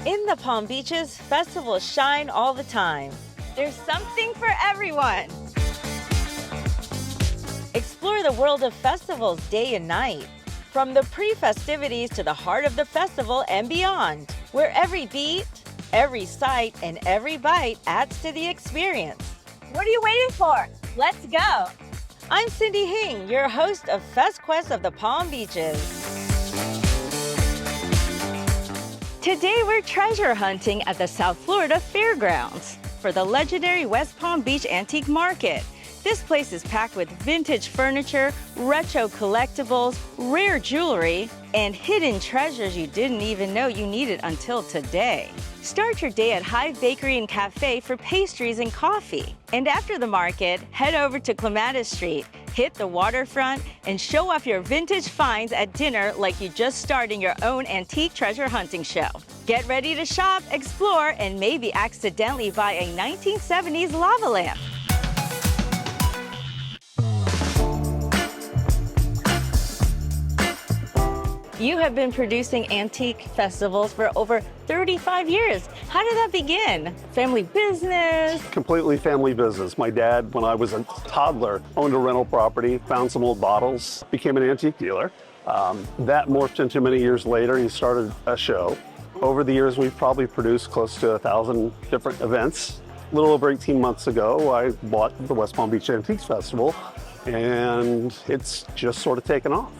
In the Palm Beaches, festivals shine all the time. There's something for everyone. Explore the world of festivals day and night. From the pre-festivities to the heart of the festival and beyond, where every beat, every sight, and every bite adds to the experience. What are you waiting for? Let's go. I'm Cindy Hing, your host of FestQuest of the Palm Beaches. Today we're treasure hunting at the South Florida Fairgrounds for the legendary West Palm Beach Antique Market. This place is packed with vintage furniture, retro collectibles, rare jewelry, and hidden treasures you didn't even know you needed until today. Start your day at Hive Bakery and Cafe for pastries and coffee. And after the market, head over to Clematis Street, hit the waterfront, and show off your vintage finds at dinner like you just starting your own antique treasure hunting show. Get ready to shop, explore, and maybe accidentally buy a 1970s lava lamp. You have been producing antique festivals for over 35 years. How did that begin? Family business? Completely family business. My dad, when I was a toddler, owned a rental property, found some old bottles, became an antique dealer. That morphed into many years later. He started a show. Over the years, we've probably produced close to 1,000 different events. A little over 18 months ago, I bought the West Palm Beach Antiques Festival, and it's just sort of taken off.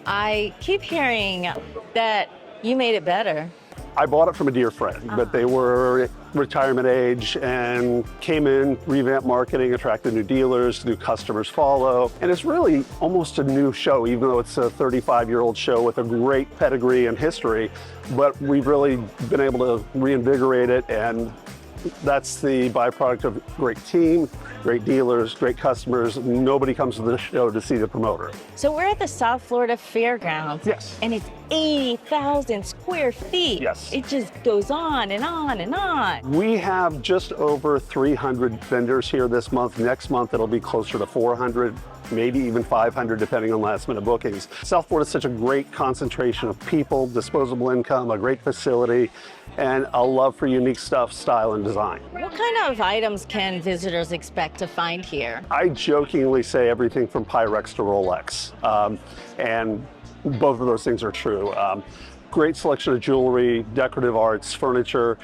I keep hearing that you made it better. I bought it from a dear friend, but they were retirement age and came in, revamped marketing, attracted new dealers, new customers follow. And it's really almost a new show, even though it's a 35-year-old show with a great pedigree and history. But we've really been able to reinvigorate it, and that's the byproduct of great team, great dealers, great customers. Nobody comes to the show to see the promoter. So we're at the South Florida Fairgrounds. Yes. And it's 80,000 square feet. Yes. It just goes on and on and on. We have just over 300 vendors here this month. Next month, it'll be closer to 400. Maybe even 500, depending on last minute bookings. South Florida is such a great concentration of people, disposable income, a great facility, and a love for unique stuff, style, and design. What kind of items can visitors expect to find here? I jokingly say everything from Pyrex to Rolex, and both of those things are true. Great selection of jewelry, decorative arts, furniture,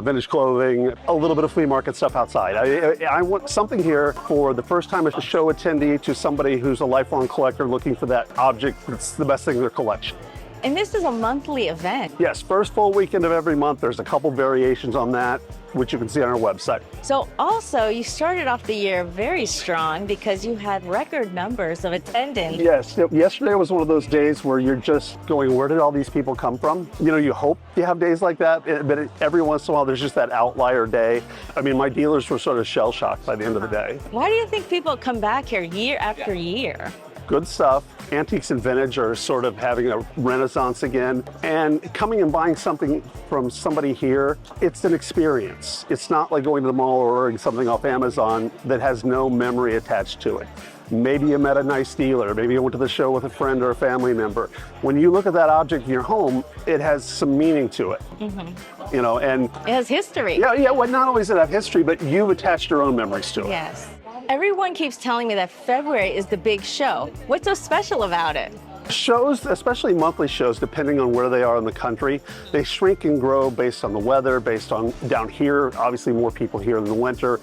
vintage clothing, a little bit of flea market stuff outside. I want something here for the first time as a show attendee to somebody who's a lifelong collector looking for that object that's the best thing in their collection. And this is a monthly event. Yes, first full weekend of every month. There's a couple variations on that, which you can see on our website. So also, you started off the year very strong because you had record numbers of attendance. Yes, yesterday was one of those days where you're just going, where did all these people come from? You know, you hope you have days like that, but every once in a while there's just that outlier day. I mean, my dealers were sort of shell-shocked by the end of the day. Why do you think people come back here year after year? Good stuff. Antiques and vintage are sort of having a renaissance again. And coming and buying something from somebody here, it's an experience. It's not like going to the mall or ordering something off Amazon that has no memory attached to it. Maybe you met a nice dealer. Maybe you went to the show with a friend or a family member. When you look at that object in your home, it has some meaning to it. Mm-hmm. You know, and it has history. Yeah. Well, not only does it have history, but you've attached your own memories to it. Yes. Everyone keeps telling me that February is the big show. What's so special about it? Shows, especially monthly shows, depending on where they are in the country, they shrink and grow based on the weather, based on down here, obviously more people here in the winter.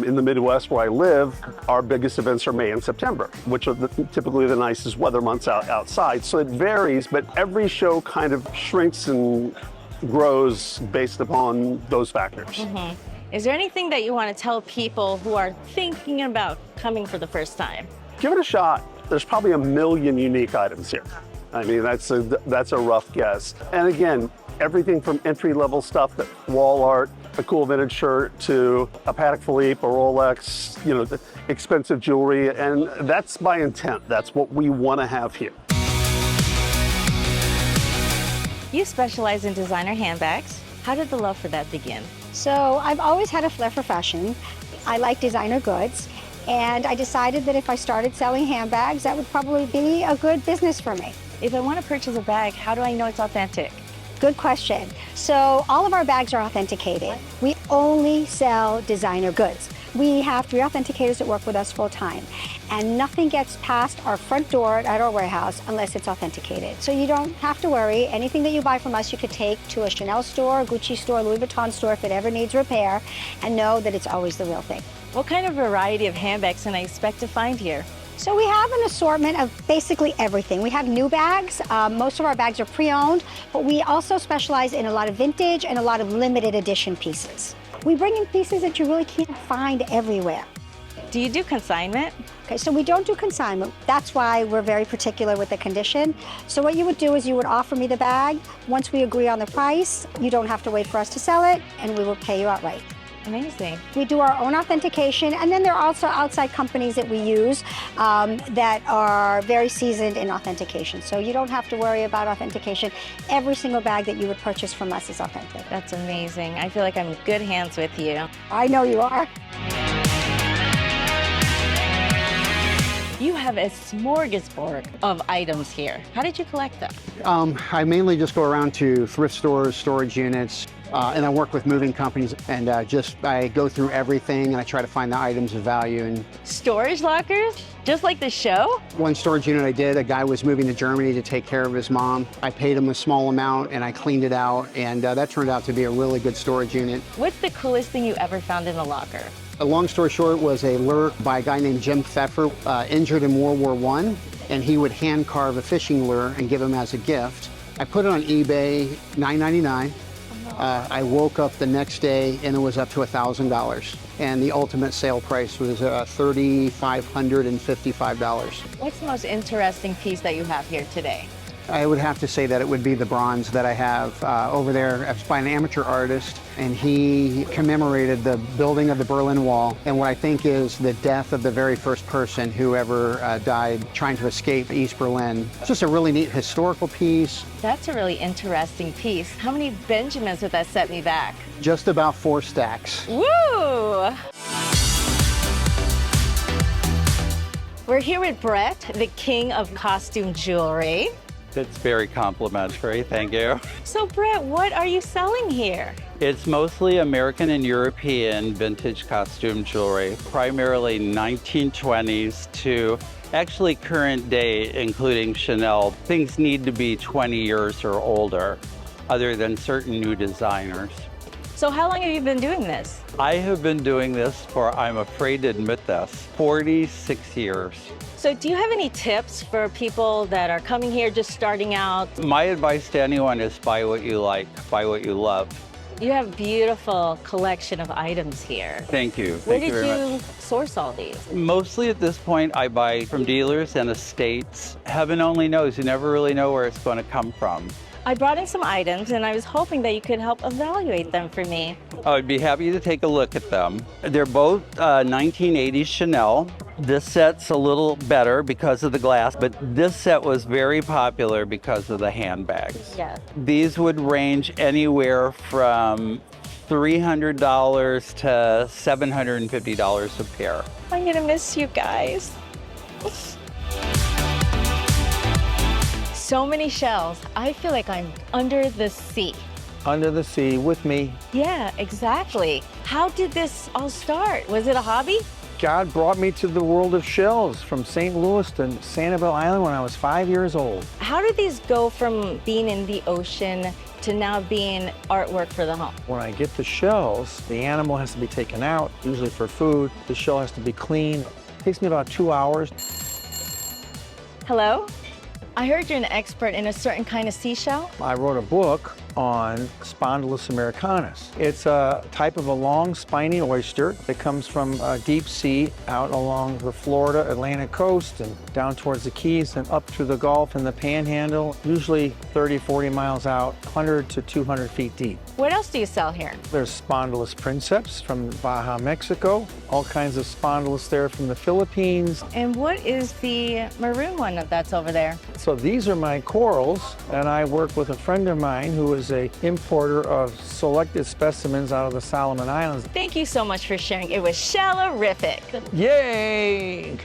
In the Midwest where I live, our biggest events are May and September, which are typically the nicest weather months outside. So it varies, but every show kind of shrinks and grows based upon those factors. Mm-hmm. Is there anything that you want to tell people who are thinking about coming for the first time? Give it a shot. There's probably 1 million unique items here. I mean, that's a rough guess. And again, everything from entry-level stuff, that wall art, a cool vintage shirt, to a Patek Philippe, a Rolex, you know, the expensive jewelry, and that's by intent. That's what we want to have here. You specialize in designer handbags. How did the love for that begin? So I've always had a flair for fashion. I like designer goods, and I decided that if I started selling handbags, that would probably be a good business for me. If I want to purchase a bag, how do I know it's authentic? Good question. So all of our bags are authenticated. We only sell designer goods. We have 3 authenticators that work with us full time, and nothing gets past our front door at our warehouse unless it's authenticated. So you don't have to worry. Anything that you buy from us, you could take to a Chanel store, Gucci store, Louis Vuitton store if it ever needs repair, and know that it's always the real thing. What kind of variety of handbags can I expect to find here? So we have an assortment of basically everything. We have new bags. Most of our bags are pre-owned, but we also specialize in a lot of vintage and a lot of limited edition pieces. We bring in pieces that you really can't find everywhere. Do you do consignment? Okay, so we don't do consignment. That's why we're very particular with the condition. So what you would do is you would offer me the bag. Once we agree on the price, you don't have to wait for us to sell it, and we will pay you outright. Amazing. We do our own authentication, and then there are also outside companies that we use that are very seasoned in authentication. So you don't have to worry about authentication. Every single bag that you would purchase from us is authentic. That's amazing. I feel like I'm in good hands with you. I know you are. You have a smorgasbord of items here. How did you collect them? I mainly just go around to thrift stores, storage units, and I work with moving companies, and I go through everything and I try to find the items of value. And Storage lockers? Just like the show? one storage unit I did, a guy was moving to Germany to take care of his mom. I paid him a small amount and I cleaned it out, and that turned out to be a really good storage unit. What's the coolest thing you ever found in a locker? A long story short was a lure by a guy named Jim Pfeffer, injured in World War I, and he would hand carve a fishing lure and give him as a gift. I put it on eBay, $9.99. I woke up the next day and it was up to $1,000. And the ultimate sale price was $3,555. What's the most interesting piece that you have here today? I would have to say that it would be the bronze that I have over there. It's by an amateur artist, and he commemorated the building of the Berlin Wall, and what I think is the death of the very first person who ever died trying to escape East Berlin. It's just a really neat historical piece. That's a really interesting piece. How many Benjamins would that set me back? Just about 4 stacks. Woo! We're here with Brett, the king of costume jewelry. It's very complimentary, thank you. So Brett, what are you selling here? It's mostly American and European vintage costume jewelry, primarily 1920s to actually current day, including Chanel. Things need to be 20 years or older, other than certain new designers. So how long have you been doing this? I have been doing this for, I'm afraid to admit this, 46 years. So do you have any tips for people that are coming here just starting out? My advice to anyone is buy what you like, buy what you love. You have a beautiful collection of items here. Thank you. Where Thank you very did you much. source all these? Mostly at this point, I buy from dealers and estates. Heaven only knows, you never really know where it's going to come from. I brought in some items and I was hoping that you could help evaluate them for me. I'd be happy to take a look at them. They're both 1980s Chanel. This set's a little better because of the glass, but this set was very popular because of the handbags. Yes. These would range anywhere from $300 to $750 a pair. I'm gonna miss you guys. So many shells. I feel like I'm under the sea. Under the sea with me. Yeah, exactly. How did this all start? Was it a hobby? God brought me to the world of shells from St. Louis to Sanibel Island when I was 5 years old. How did these go from being in the ocean to now being artwork for the home? When I get the shells, the animal has to be taken out, usually for food. The shell has to be clean. It takes me about 2 hours. Hello? I heard you're an expert in a certain kind of seashell. I wrote a book on Spondylus americanus. It's a type of a long spiny oyster that comes from deep sea out along the Florida Atlantic coast and down towards the Keys and up through the Gulf and the Panhandle, usually 30, 40 miles out, 100 to 200 feet deep. What else do you sell here? There's Spondylus princeps from Baja, Mexico, all kinds of Spondylus there from the Philippines. And what is the maroon one that's over there? So these are my corals, and I work with a friend of mine who is an importer of selected specimens out of the Solomon Islands. Thank you so much for sharing. It was shellerific. Yay!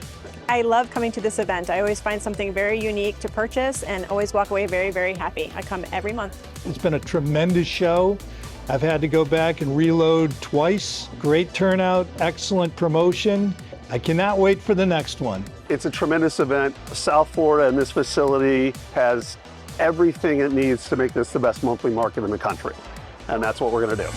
I love coming to this event. I always find something very unique to purchase and always walk away very, very happy. I come every month. It's been a tremendous show. I've had to go back and reload twice. Great turnout, excellent promotion. I cannot wait for the next one. It's a tremendous event. South Florida and this facility has everything it needs to make this the best monthly market in the country. And that's what we're going to do.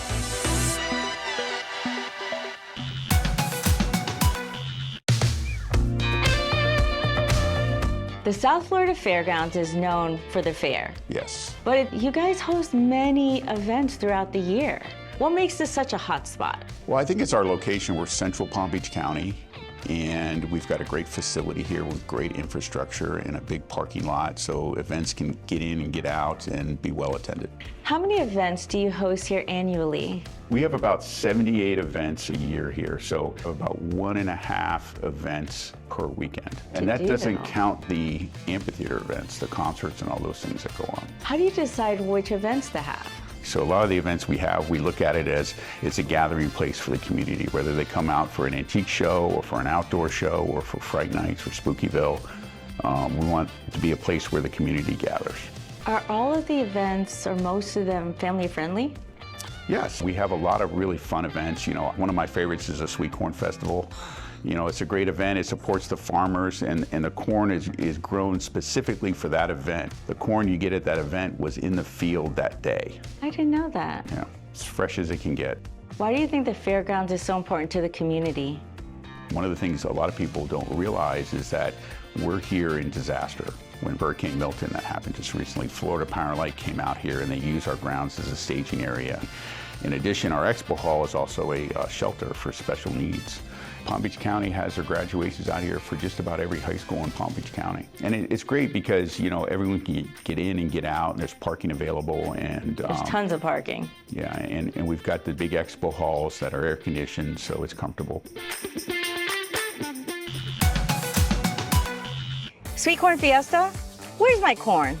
The South Florida Fairgrounds is known for the fair. Yes. But you guys host many events throughout the year. What makes this such a hot spot? Well, I think it's our location. We're central Palm Beach County, and we've got a great facility here with great infrastructure and a big parking lot, so events can get in and get out and be well attended. How many events do you host here annually? We have about 78 events a year here, so about 1.5 events per weekend. And that doesn't count the amphitheater events, the concerts and all those things that go on. How do you decide which events to have? So a lot of the events we have, we look at it as it's a gathering place for the community, whether they come out for an antique show or for an outdoor show or for Fright Nights or Spookyville. We want it to be a place where the community gathers. Are all of the events, or most of them, family friendly? Yes, we have a lot of really fun events. You know, one of my favorites is a Sweet Corn Festival. You know, it's a great event. It supports the farmers, and the corn is grown specifically for that event. The corn you get at that event was in the field that day. I didn't know that. Yeah, as fresh as it can get. Why do you think the fairgrounds is so important to the community? One of the things a lot of people don't realize is that we're here in disaster. When Hurricane Milton, that happened just recently, Florida Power and Light came out here and they use our grounds as a staging area. In addition, our expo hall is also a shelter for special needs. Palm Beach County has their graduations out here for just about every high school in Palm Beach County. And it's great because, you know, everyone can get in and get out, and there's parking available. And there's tons of parking. Yeah, and we've got the big expo halls that are air conditioned, so it's comfortable. Sweet Corn Fiesta? Where's my corn?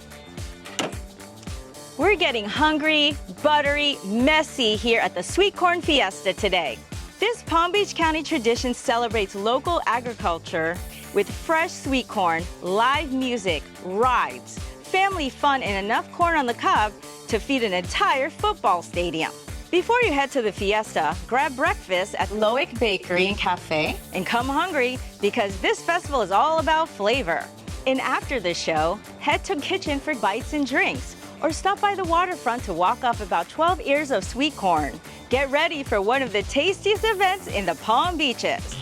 We're getting hungry, buttery, messy here at the Sweet Corn Fiesta today. This Palm Beach County tradition celebrates local agriculture with fresh sweet corn, live music, rides, family fun, and enough corn on the cob to feed an entire football stadium. Before you head to the fiesta, grab breakfast at Loic Bakery and Cafe and come hungry because this festival is all about flavor. And after the show, head to kitchen for bites and drinks, or stop by the waterfront to walk up about 12 ears of sweet corn. Get ready for one of the tastiest events in the Palm Beaches.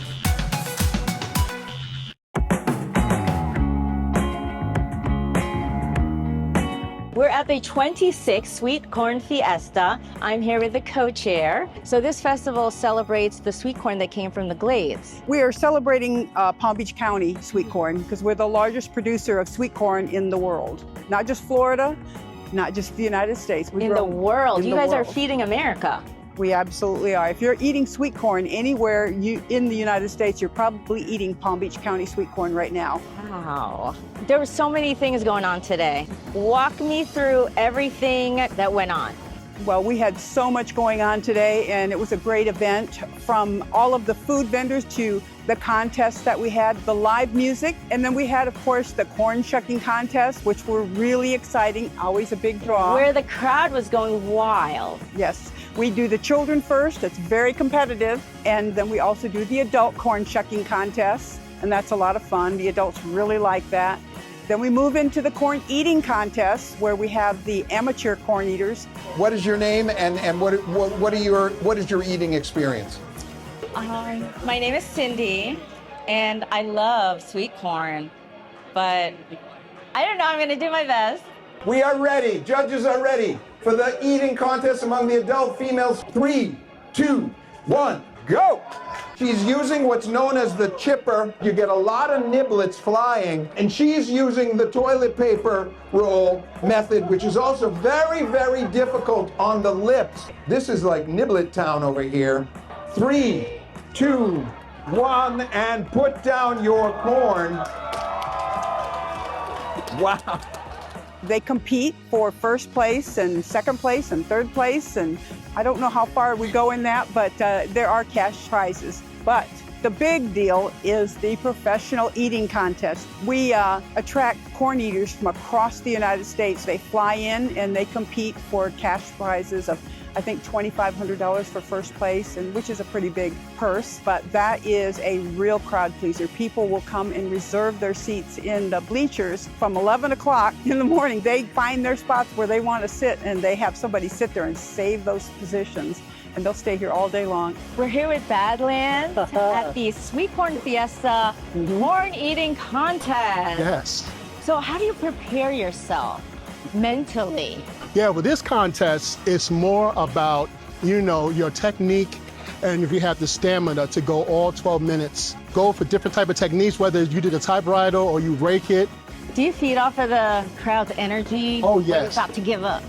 We're at the 26th Sweet Corn Fiesta. I'm here with the co-chair. So this festival celebrates the sweet corn that came from the Glades. We are celebrating Palm Beach County sweet corn because we're the largest producer of sweet corn in the world. Not just Florida, not just the United States. In the world. You guys are feeding America. We absolutely are. If you're eating sweet corn anywhere in the United States, you're probably eating Palm Beach County sweet corn right now. Wow. There were so many things going on today. Walk me through everything that went on. Well, we had so much going on today, and it was a great event, from all of the food vendors to the contests that we had, the live music, and then we had, of course, the corn shucking contest, which were really exciting, always a big draw. Where the crowd was going wild. Yes. We do the children first, it's very competitive, and then we also do the adult corn shucking contest, and that's a lot of fun. The adults really like that. Then we move into the corn eating contest, where we have the amateur corn eaters. What is your name, and what is your eating experience? My name is Cindy, and I love sweet corn, but I don't know, I'm gonna do my best. We are ready, judges are ready for the eating contest among the adult females. 3, 2, 1, go! She's using what's known as the chipper. You get a lot of niblets flying, and she's using the toilet paper roll method, which is also very, very difficult on the lips. This is like niblet town over here. 3, 2, 1, and put down your corn. Wow. They compete for first place and second place and third place, and I don't know how far we go in that, but there are cash prizes. But The big deal is the professional eating contest. We attract corn eaters from across the United States. They fly in and they compete for cash prizes of, I think, $2,500 for first place, and which is a pretty big purse, but that is a real crowd pleaser. People will come and reserve their seats in the bleachers from 11 o'clock in the morning. They find their spots where they want to sit, and they have somebody sit there and save those positions, and they'll stay here all day long. We're here with Badlands at the Sweet Corn Fiesta corn eating contest. Yes. So how do you prepare yourself mentally? Yeah, with this contest, it's more about, you know, your technique and if you have the stamina to go all 12 minutes. Go for different type of techniques, whether you do the typewriter or you rake it. Do you feed off of the crowd's energy? Oh, when you're yes. about to give up?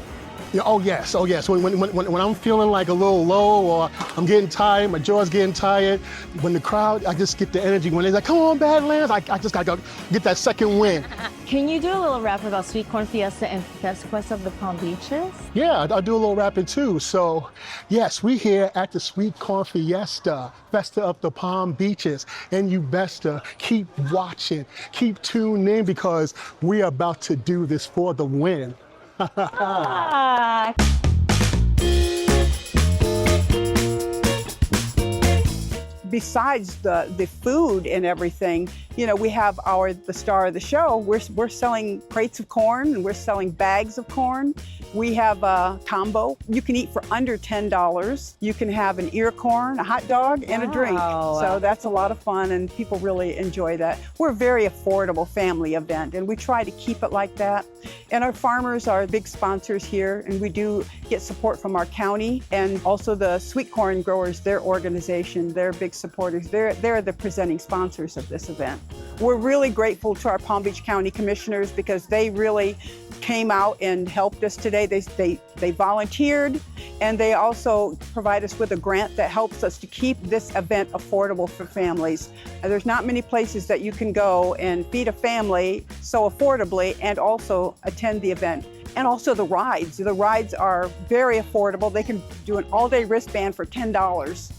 Yeah, oh yes, oh yes. When I'm feeling like a little low or I'm getting tired, my jaw's getting tired, when the crowd, I just get the energy. When they're like, come on, Badlands, I just gotta get that second win. Can you do a little rap about Sweet Corn Fiesta and Fest Quest of the Palm Beaches? Yeah, I do a little rapping too. So yes, we here at the Sweet Corn Fiesta, Festa of the Palm Beaches. And you best to keep watching, keep tuned in because we're about to do this for the win. Besides the food and everything, you know, we have the star of the show. We're selling crates of corn and we're selling bags of corn. We have a combo. You can eat for under $10. You can have an ear corn, a hot dog, and a drink. So that's a lot of fun and people really enjoy that. We're a very affordable family event and we try to keep it like that. And our farmers are big sponsors here and we do get support from our county and also the sweet corn growers, their organization, they're big supporters. They're the presenting sponsors of this event. We're really grateful to our Palm Beach County commissioners because they really came out and helped us today. They volunteered and they also provide us with a grant that helps us to keep this event affordable for families. And there's not many places that you can go and feed a family so affordably and also attend the event. And also the rides. The rides are very affordable. They can do an all-day wristband for $10.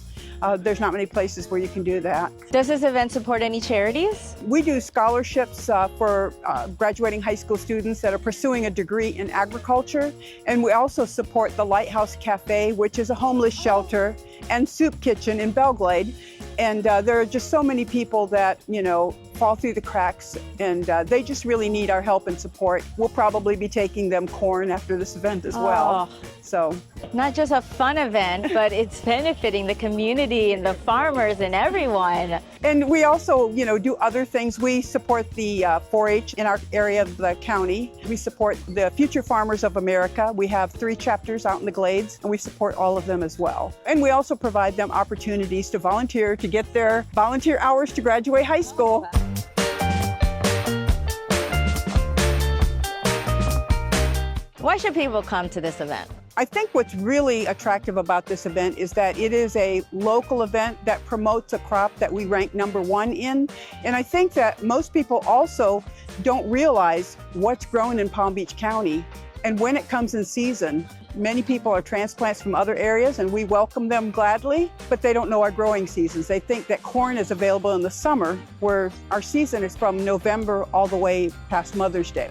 There's not many places where you can do that. Does this event support any charities? We do scholarships for graduating high school students that are pursuing a degree in agriculture. And we also support the Lighthouse Cafe, which is a homeless shelter, and Soup Kitchen in Belglade. And there are just so many people that, you know, fall through the cracks and they just really need our help and support. We'll probably be taking them corn after this event as well. So not just a fun event, but it's benefiting the community and the farmers and everyone. And we also, you know, do other things. We support the 4-H in our area of the county. We support the Future Farmers of America. We have 3 chapters out in the Glades, and we support all of them as well. And we also provide them opportunities to volunteer to get their volunteer hours to graduate high school. Why should people come to this event? I think what's really attractive about this event is that it is a local event that promotes a crop that we rank #1 in. And I think that most people also don't realize what's grown in Palm Beach County. And when it comes in season, many people are transplants from other areas and we welcome them gladly, but they don't know our growing seasons. They think that corn is available in the summer, where our season is from November all the way past Mother's Day.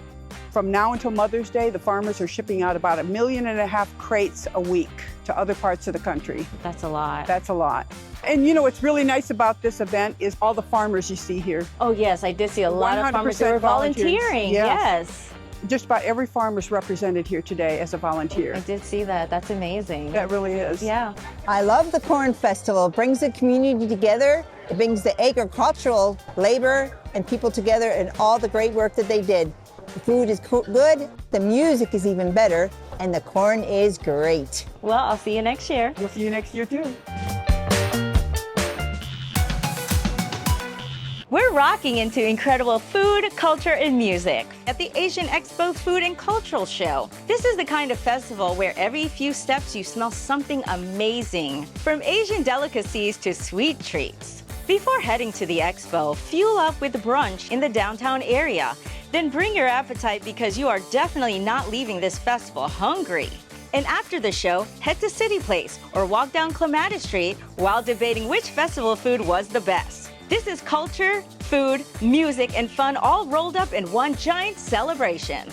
From now until Mother's Day, the farmers are shipping out about 1.5 million crates a week to other parts of the country. That's a lot. That's a lot. And you know what's really nice about this event is all the farmers you see here. Oh yes, I did see a lot of farmers who are volunteering. Yes. Just about every farmer is represented here today as a volunteer. I did see that. That's amazing. That really is. Yeah. I love the Corn Festival. It brings the community together. It brings the agricultural labor and people together and all the great work that they did. The food is good, the music is even better, and the corn is great. Well, I'll see you next year. We'll see you next year too. We're rocking into incredible food, culture, and music at the Asian Expo Food and Cultural Show. This is the kind of festival where every few steps you smell something amazing, from Asian delicacies to sweet treats. Before heading to the expo, fuel up with brunch in the downtown area. Then bring your appetite because you are definitely not leaving this festival hungry. And after the show, head to City Place or walk down Clematis Street while debating which festival food was the best. This is culture, food, music, and fun all rolled up in one giant celebration.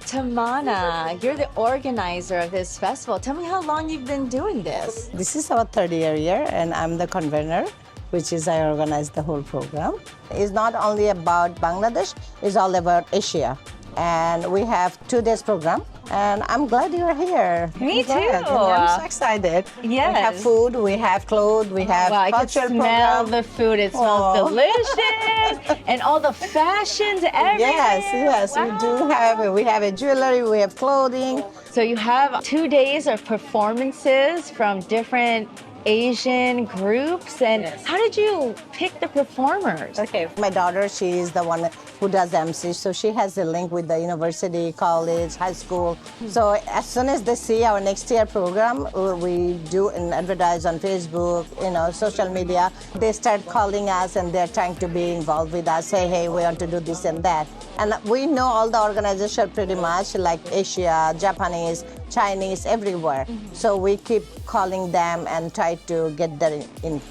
Tamana, you're the organizer of this festival. Tell me how long you've been doing this. This is our third year, and I'm the convener, which is I organize the whole program. It's not only about Bangladesh, it's all about Asia. And we have 2 days program, and I'm glad you're here. Me too. I'm so excited. Yes. We have food, we have clothes, we have I can cultural smell program. the food. It smells delicious. And all the fashions everywhere. Yes, Wow. we have a jewelry, we have clothing. So you have 2 days of performances from different Asian groups. And how did you pick the performers? Okay, my daughter, she is the one who does MC, so she has a link with the university, college, high school. So as soon as they see our next year program, we do an advertise on Facebook, social media. They start calling us and they're trying to be involved with us, say, hey, we want to do this and that. And we know all the organizations pretty much, like Asia, Japanese, Chinese, everywhere. So we keep calling them and try to get them in,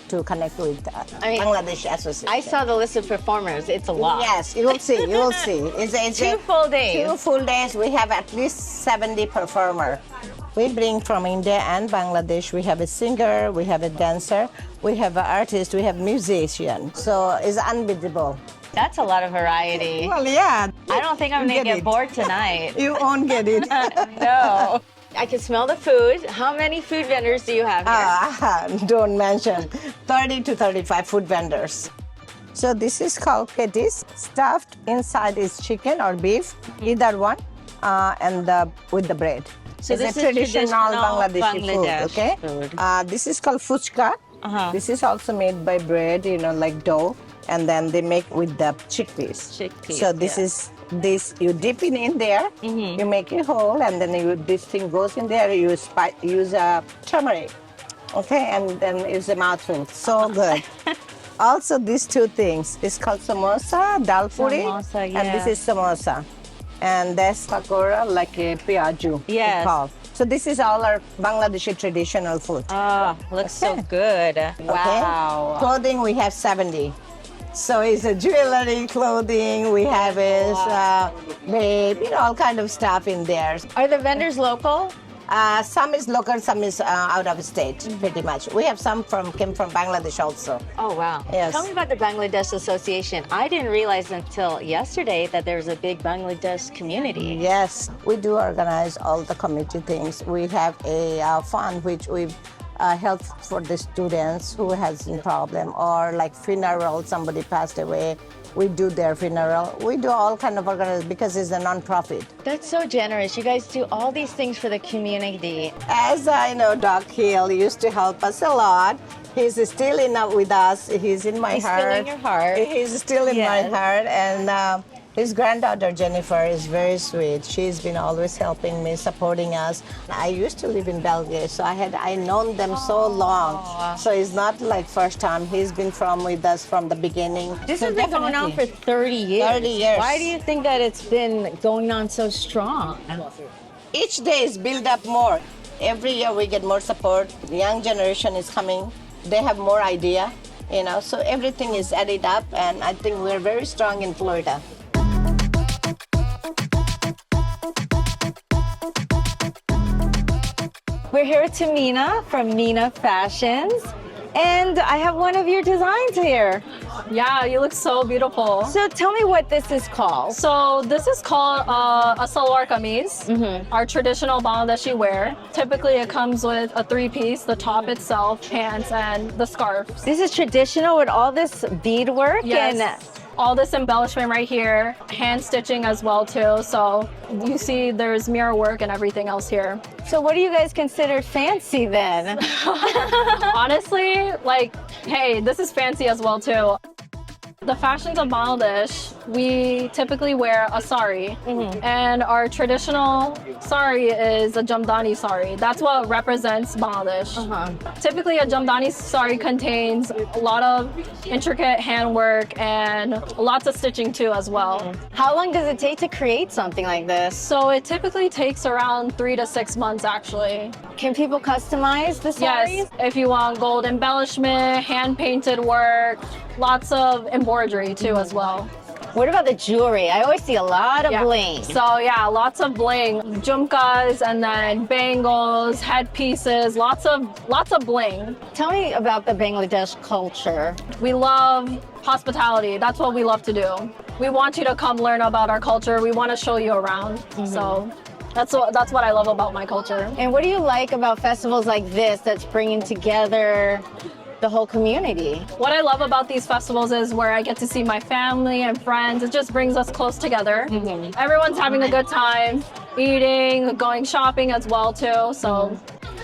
to connect with Bangladesh Association. I saw the list of performers. It's a lot. Yes, you will see. It's 2 full days. 2 full days. We have at least 70 performers. We bring from India and Bangladesh. We have a singer, we have a dancer, we have an artist, we have musician. So it's unbeatable. That's a lot of variety. Well, yeah. I don't think I'm going to get bored tonight. You won't get it. No. I can smell the food. How many food vendors do you have here? Don't mention. 30 to 35 food vendors. So this is called patties. Stuffed inside is chicken or beef, either one, and with the bread. So it's this a is traditional Bangladeshi Bangladesh food, okay? food. This is called fuchka. This is also made by bread, like dough, and then they make with the chickpeas. So this you dip it in there, you make it whole, and then this thing goes in there. You use turmeric, okay, and then it's a mouthful. So good. Also, these 2 things is called samosa, dal puri, and this is samosa, and that's pakora, like a piaju. Yes. Called. So this is all our Bangladeshi traditional food. Looks so good. Wow. Okay. Clothing, we have 70. So it's a jewelry, clothing, we have all kind of stuff in there. Are the vendors local? Some is local, some is out of state, pretty much. We have some came from Bangladesh also. Oh, wow. Yes. Tell me about the Bangladesh Association. I didn't realize until yesterday that there's a big Bangladesh community. Yes, we do organize all the community things. We have a fund which we've help for the students who has a problem, or like funeral, somebody passed away, we do their funeral. We do all kind of organization because it's a non-profit. That's so generous. You guys do all these things for the community. As I know, Doc Hill used to help us a lot. He's still with us. He's in my heart. He's still in your heart. He's still in my heart. And his granddaughter, Jennifer, is very sweet. She's been always helping me, supporting us. I used to live in Belgium, so I known them so long. So it's not like first time. He's been with us from the beginning. This So has been going on for 30 years. 30 years. Why do you think that it's been going on so strong? Each day is build up more. Every year we get more support. The young generation is coming. They have more idea, so everything is added up, and I think we're very strong in Florida. We're here with Tamina from Mina Fashions, and I have one of your designs here. Yeah, you look so beautiful. So tell me what this is called. So this is called a salwar kameez, our traditional Bangladeshi wear. Typically it comes with a 3-piece, the top itself, pants, and the scarf. This is traditional with all this beadwork? Yes. And all this embellishment right here, hand stitching as well too. So you see there's mirror work and everything else here. So what do you guys consider fancy then? Honestly, hey, this is fancy as well too. The fashions of Bangladesh, we typically wear a sari, and our traditional sari is a Jamdani sari. That's what represents Bangladesh. Typically, a Jamdani sari contains a lot of intricate handwork and lots of stitching too as well. How long does it take to create something like this? So it typically takes around 3 to 6 months actually. Can people customize the saris? Yes, if you want gold embellishment, hand-painted work, lots of embroidery too as well. What about the jewelry? I always see a lot of bling. So yeah, lots of bling. Jhumkas and then bangles, headpieces, lots of bling. Tell me about the Bangladesh culture. We love hospitality. That's what we love to do. We want you to come learn about our culture. We want to show you around. So that's what I love about my culture. And what do you like about festivals like this that's bringing together the whole community? What I love about these festivals is where I get to see my family and friends. It just brings us close together. Everyone's having a good time, eating, going shopping as well too. So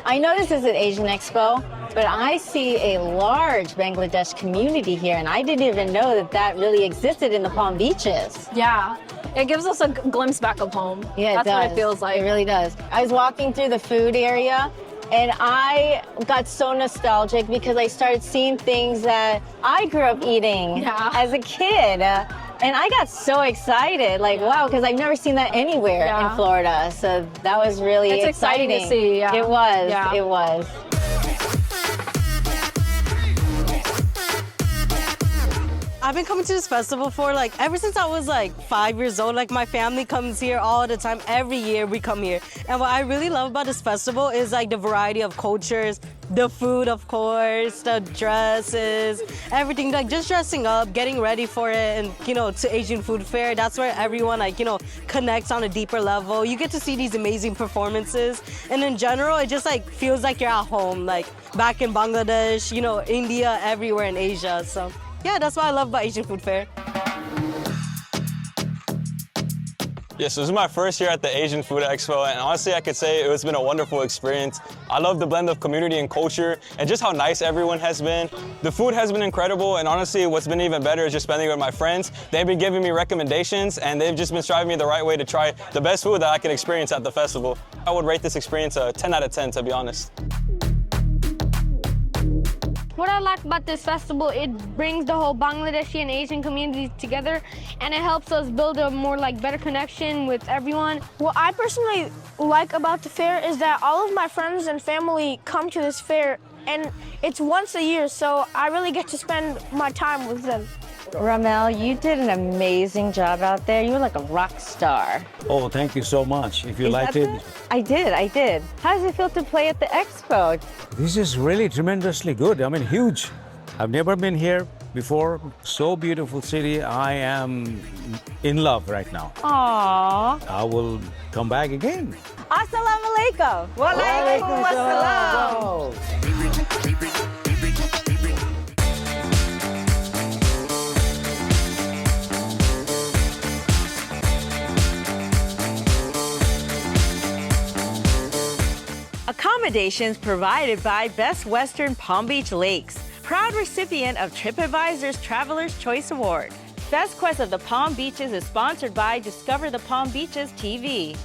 I know this is an Asian Expo, but I see a large Bangladesh community here, and I didn't even know that really existed in the Palm Beaches. Yeah. It gives us a glimpse back of home. Yeah, That's what it feels like. It really does. I was walking through the food area, and I got so nostalgic because I started seeing things that I grew up eating as a kid. And I got so excited, like, wow, because I've never seen that anywhere in Florida. So that was really exciting. It's exciting to see, It was, it was. I've been coming to this festival for ever since I was 5 years old. My family comes here all the time. Every year we come here. And what I really love about this festival is the variety of cultures, the food, of course, the dresses, everything. Just dressing up, getting ready for it, and to Asian Food Fair. That's where everyone connects on a deeper level. You get to see these amazing performances, and in general, it just feels like you're at home, back in Bangladesh, India, everywhere in Asia. So. Yeah, that's what I love about Asian Food Fair. Yes, this is my first year at the Asian Food Expo, and honestly, I could say it's been a wonderful experience. I love the blend of community and culture, and just how nice everyone has been. The food has been incredible, and honestly, what's been even better is just spending it with my friends. They've been giving me recommendations, and they've just been driving me the right way to try the best food that I can experience at the festival. I would rate this experience a 10 out of 10, to be honest. What I like about this festival, it brings the whole Bangladeshi and Asian community together, and it helps us build a more better connection with everyone. What I personally like about the fair is that all of my friends and family come to this fair, and it's once a year, so I really get to spend my time with them. Ramel, you did an amazing job out there. You were like a rock star. Oh, thank you so much. If you liked it. I did. How does it feel to play at the expo? This is really tremendously good. I mean, huge. I've never been here before. So beautiful city. I am in love right now. Aww. I will come back again. Assalamu alaikum. Wa alaikum assalam. Accommodations provided by Best Western Palm Beach Lakes, proud recipient of TripAdvisor's Traveler's Choice Award. Best Quest of the Palm Beaches is sponsored by Discover the Palm Beaches TV.